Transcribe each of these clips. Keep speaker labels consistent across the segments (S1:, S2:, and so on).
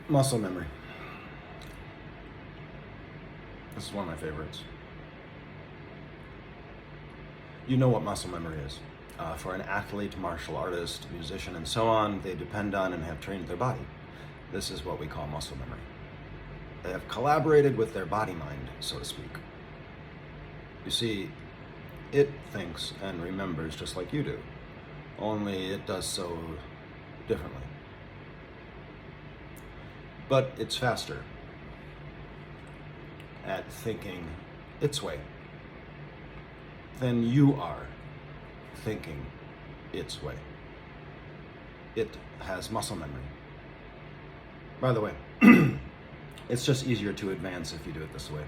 S1: Muscle memory. This is one of my favorites. You know what muscle memory is. For an athlete, martial artist, musician, and so on, they depend on and have trained their body. This is what we call muscle memory. They have collaborated with their body mind, so to speak. You see, it thinks and remembers just like you do, only it does so differently. But it's faster at thinking its way than you are thinking its way. It has muscle memory. By the way, it's just easier to advance if you do it this way.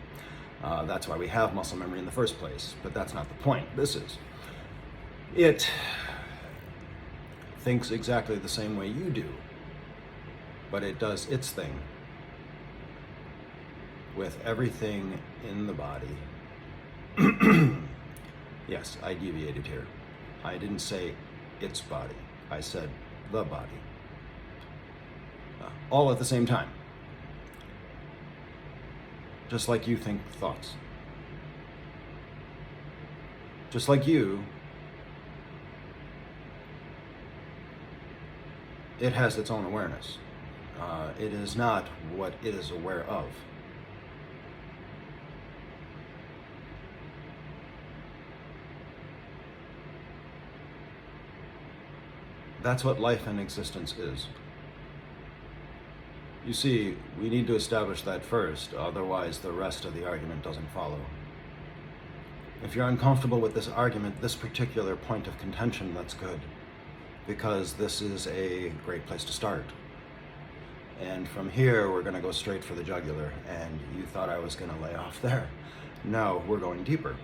S1: That's why we have muscle memory in the first place, but that's not the point. This is. It thinks exactly the same way you do, but it does its thing with everything in the body. Yes, I deviated here. I didn't say its body. I said the body. All at the same time. Just like you think thoughts. Just like you, it has its own awareness. It is not what it is aware of. That's what life and existence is. You see, we need to establish that first, otherwise the rest of the argument doesn't follow. If you're uncomfortable with this argument, this particular point of contention, that's good, because this is a great place to start. And from here, we're going to go straight for the jugular, and you thought I was going to lay off there. No, we're going deeper.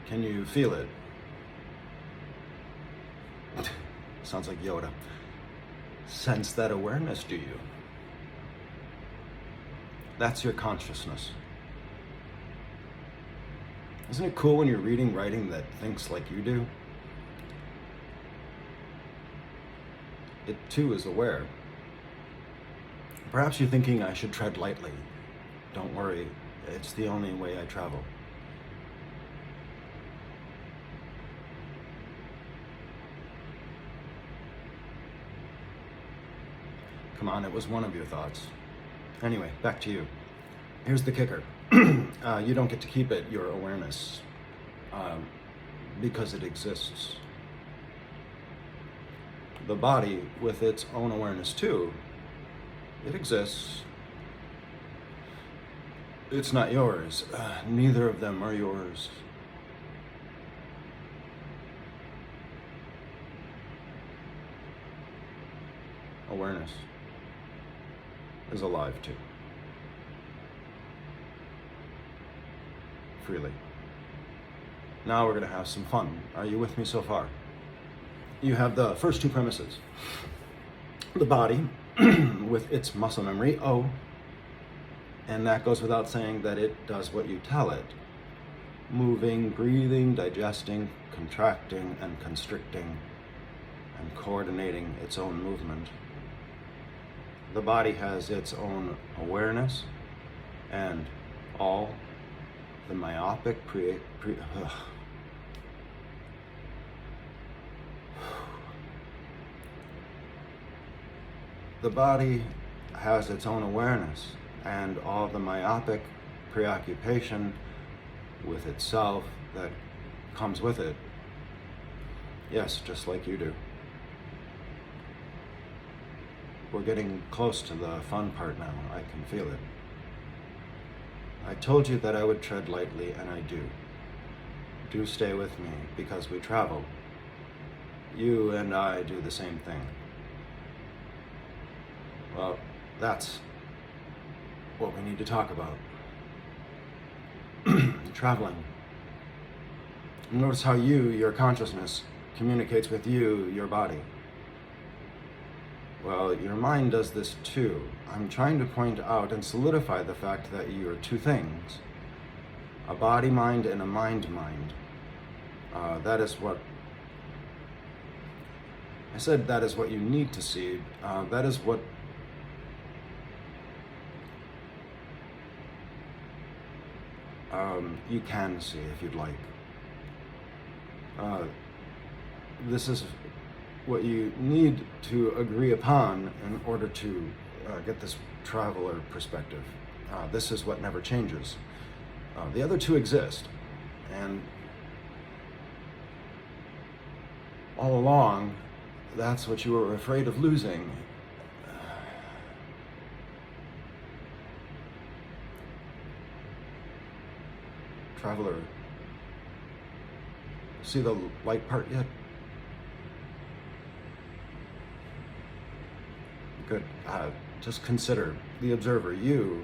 S1: Can you feel it? Sounds like Yoda. Sense that awareness, do you? That's your consciousness. Isn't it cool when you're reading writing that thinks like you do? It too is aware. Perhaps you're thinking I should tread lightly. Don't worry, it's the only way I travel. Come on, it was one of your thoughts. Anyway, back to you. Here's the kicker. You don't get to keep it, your awareness, because it exists. The body, with its own awareness too, it exists. It's not yours. Neither of them are yours. Awareness is alive too. Freely. Now we're going to have some fun. Are you with me so far? You have the first two premises. The body, with its muscle memory, and that goes without saying that it does what you tell it. Moving, breathing, digesting, contracting, and constricting, and coordinating its own movement. The body has its own awareness, and all the myopic The body has its own awareness, and all the myopic preoccupation with itself that comes with it. Yes, just like you do. We're getting close to the fun part now. I can feel it. I told you that I would tread lightly, and I do. Do stay with me, because we travel. You and I do the same thing. Well, that's what we need to talk about. Traveling. Notice how your consciousness, communicates with you, your body. Well, your mind does this too. I'm trying to point out and solidify the fact that you are two things. A body-mind and a mind-mind. That is what I said that is what you need to see. That is what you can see if you'd like. This is what you need to agree upon in order to get this traveler perspective. This is what never changes. The other two exist, and all along, that's what you were afraid of losing. Traveler, see the light part yet? Good. Just consider the observer. You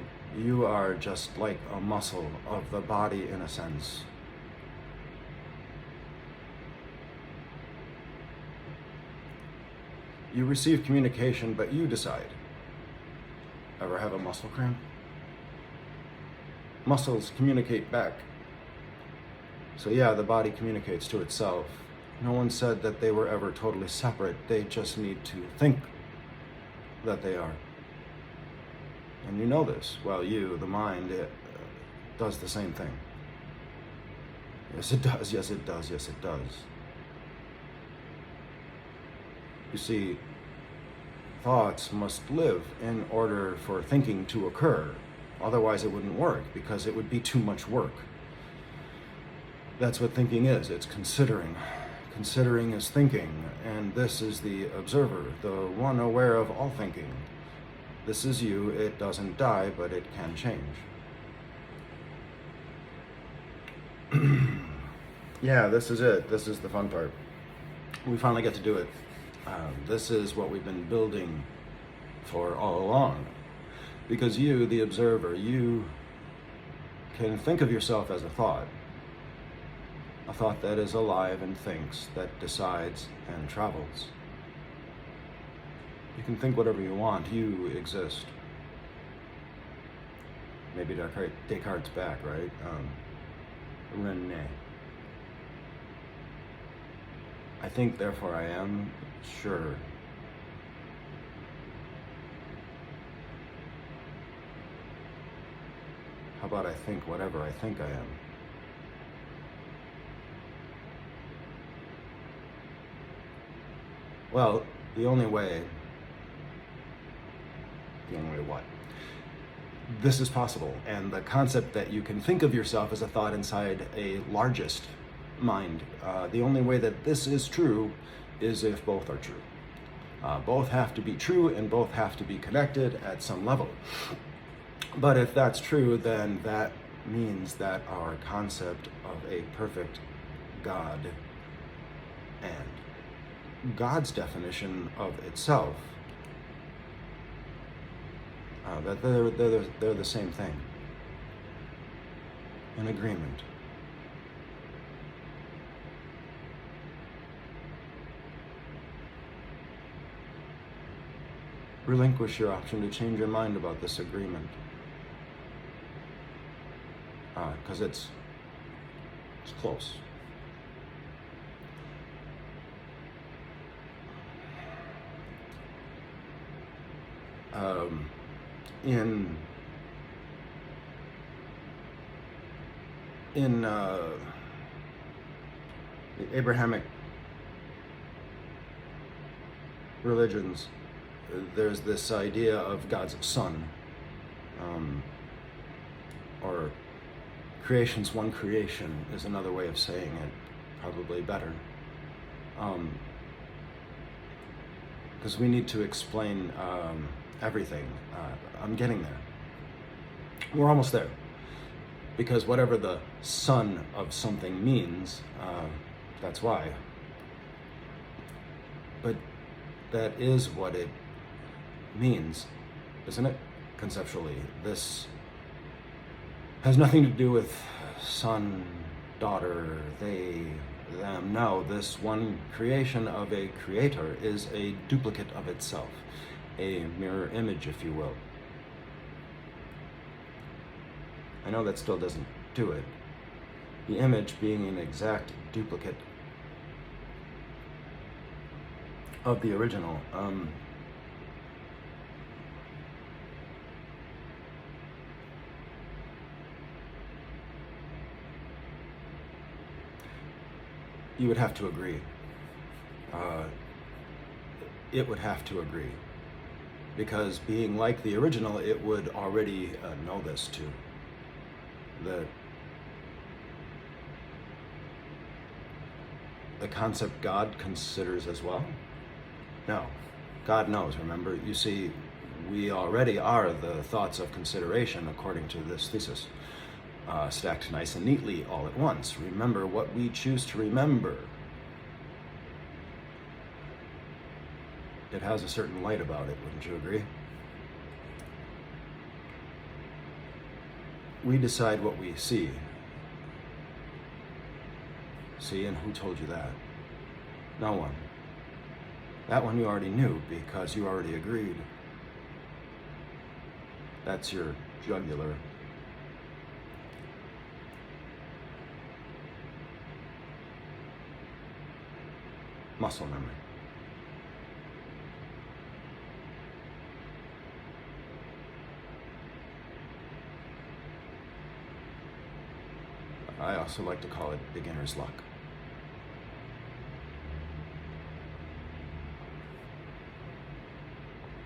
S1: are just like a muscle of the body in a sense. You receive communication, but you decide. Ever have a muscle cramp? Muscles communicate back. So yeah, the body communicates to itself. No one said that they were ever totally separate. They just need to think that they are. And you know this. Well, you, the mind, it does the same thing. Yes, it does. Yes, it does. Yes, it does. You see, thoughts must live in order for thinking to occur. Otherwise, it wouldn't work, because it would be too much work. That's what thinking is. It's considering. Considering is thinking, and this is the observer, the one aware of all thinking. This is you. It doesn't die, but it can change. Yeah, this is it. This is the fun part. We finally get to do it. This is what we've been building for all along. Because you, the observer, you can think of yourself as a thought that is alive and thinks, that decides and travels. You can think whatever you want. You exist. Maybe Descartes' back, right? René. I think, therefore I am. Sure. How about I think whatever I think I am? Well, the only way what? This is possible, and the concept that you can think of yourself as a thought inside a largest mind, the only way that this is true is if both are true. Both have to be true, and both have to be connected at some level. But if that's true, then that means that our concept of a perfect God and God's definition of itself, that they're the same thing. An agreement. Relinquish your option to change your mind about this agreement. Because it's close. In the Abrahamic religions, there's this idea of God's son, or creation's one creation is another way of saying it, probably better. Because we need to explain everything. I'm getting there. We're almost there. Because whatever the son of something means, that's why. But that is what it means, isn't it? Conceptually. This has nothing to do with son, daughter, they, them. No, this one creation of a creator is a duplicate of itself, a mirror image, if you will. I know that still doesn't do it. The image being an exact duplicate of the original. You would have to agree. It would have to agree. Because being like the original, it would already know this too. That the concept God considers as well? No. God knows, remember? You see, we already are the thoughts of consideration according to this thesis. Stacked nice and neatly all at once. Remember what we choose to remember. It has a certain light about it, wouldn't you agree? We decide what we see. See, and who told you that? No one. That one you already knew because you already agreed. That's your jugular. Muscle memory. I also like to call it beginner's luck.